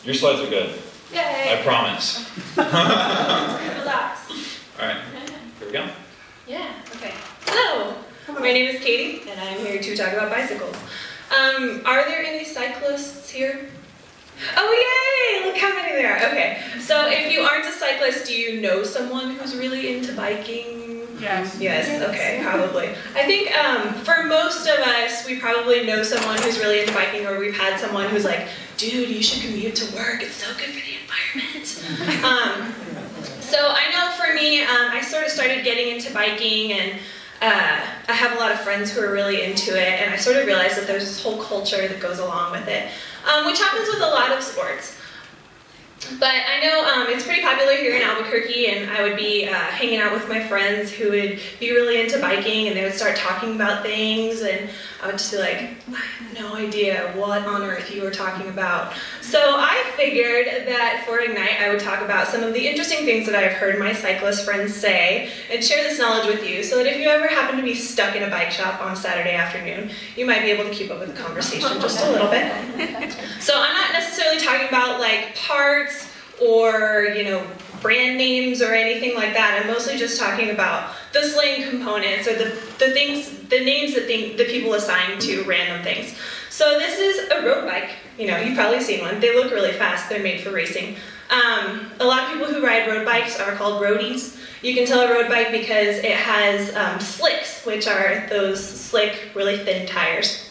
Your slides are good. Yay! I promise. Relax. Alright, here we go. Yeah, okay. Hello, my name is Katie, and I'm here to talk about bicycles. Are there any cyclists here? Oh, yay! Look how many there are. Okay, so if you aren't a cyclist, do you know someone who's really into biking? Yes. Yes, okay, probably. I think for most of us, we probably know someone who's really into biking, or we've had someone who's like, dude, you should commute to work, it's so good for the environment. So I know for me, I sort of started getting into biking, and I have a lot of friends who are really into it, and I sort of realized that there's this whole culture that goes along with it, which happens with a lot of sports. But I know it's pretty popular here in Albuquerque, and I would be hanging out with my friends who would be really into biking, and they would start talking about things, and I would just be like, I have no idea what on earth you were talking about. So I figured that for Ignite I would talk about some of the interesting things that I've heard my cyclist friends say, and share this knowledge with you, so that if you ever happen to be stuck in a bike shop on Saturday afternoon, you might be able to keep up with the conversation just a little bit. So I'm not necessarily talking about like parts or, you know, brand names or anything like that. I'm mostly just talking about the slang components, or the names that people assign to random things. So this is a road bike. You know, you've probably seen one. They look really fast. They're made for racing. A lot of people who ride road bikes are called roadies. You can tell a road bike because it has slicks, which are those slick, really thin tires.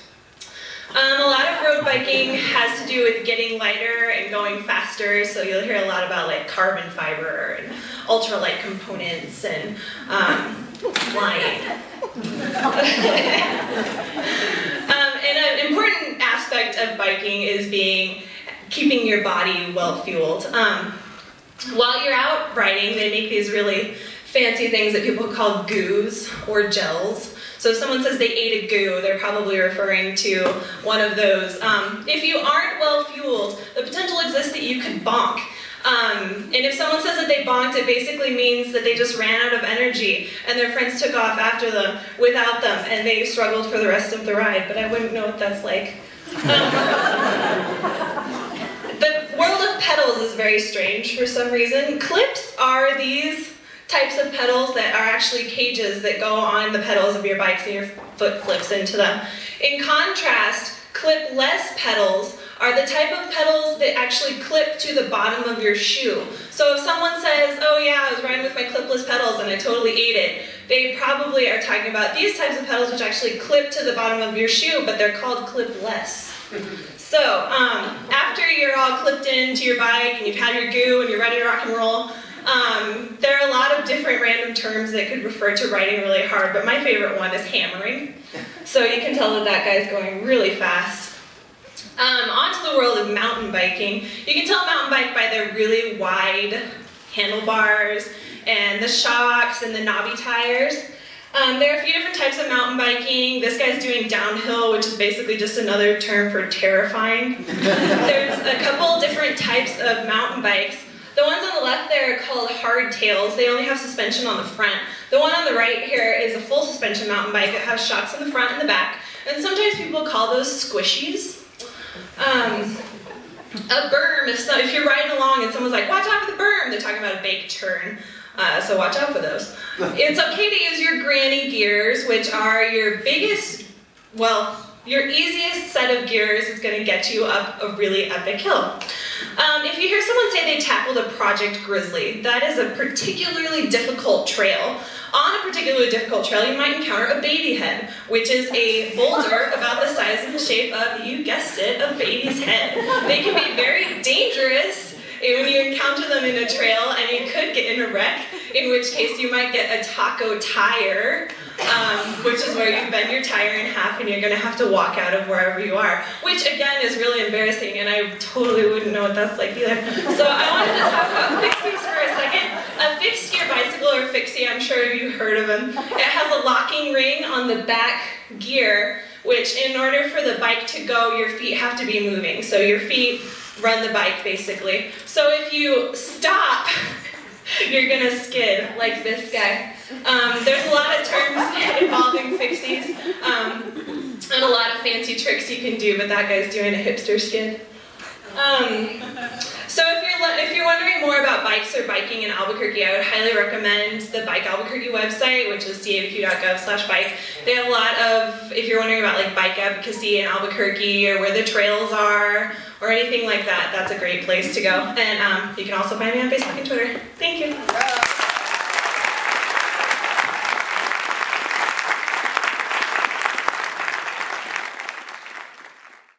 A lot of road biking has to do with getting lighter and going faster, so you'll hear a lot about like carbon fiber and ultralight components and flying. And an important aspect of biking is keeping your body well fueled. While you're out riding, they make these really fancy things that people call goos or gels. So if someone says they ate a goo, they're probably referring to one of those. If you aren't well fueled, the potential exists that you could bonk. And if someone says that they bonked, it basically means that they just ran out of energy and their friends took off after them without them, and they struggled for the rest of the ride, but I wouldn't know what that's like. The world of pedals is very strange for some reason. Clips are these types of pedals that are actually cages that go on the pedals of your bikes, and your foot flips into them. In contrast, clip-less pedals are the type of pedals that actually clip to the bottom of your shoe. So if someone says, oh yeah, I was riding with my clipless pedals and I totally ate it, they probably are talking about these types of pedals which actually clip to the bottom of your shoe, but they're called clip-less. So after you're all clipped into your bike and you've had your goo and you're ready to rock and roll, there are a lot of different random terms that could refer to riding really hard, but my favorite one is hammering. So you can tell that that guy's going really fast. Onto the world of mountain biking. You can tell a mountain bike by their really wide handlebars and the shocks and the knobby tires. There are a few different types of mountain biking. This guy's doing downhill, which is basically just another term for terrifying. There's a couple different types of mountain bikes. The ones on the left there are called hardtails. They only have suspension on the front. The one on the right here is a full suspension mountain bike. It has shocks in the front and the back. And sometimes people call those squishies. A berm, if you're riding along and someone's like, watch out for the berm, they're talking about a bake turn. So watch out for those. It's okay to use your granny gears, which are your biggest, well, your easiest set of gears is going to get you up a really epic hill. If you hear someone say they tackled a Project Grizzly, that is a particularly difficult trail. On a particularly difficult trail, you might encounter a baby head, which is a boulder about the size and the shape of, you guessed it, a baby's head. They can be very dangerous when you encounter them in a trail, and you could get in a wreck, in which case you might get a taco tire, which is where you bend your tire in half and you're going to have to walk out of wherever you are, which again is really embarrassing, and I totally wouldn't know what that's like either. So I wanted to talk about fixies for a second. A fixed gear bicycle, or fixie, I'm sure you've heard of them. It has a locking ring on the back gear, which in order for the bike to go, your feet have to be moving. So your feet run the bike basically. So if you stop, you're gonna skid like this guy. There's a lot of terms involving fixies and a lot of fancy tricks you can do, but that guy's doing a hipster skid. So if you're wondering more about bikes or biking in Albuquerque, I would highly recommend the Bike Albuquerque website, which is cabq.gov/bike. They have a lot of, if you're wondering about like bike advocacy in Albuquerque or where the trails are or anything like that, that's a great place to go. And you can also find me on Facebook and Twitter. Thank you.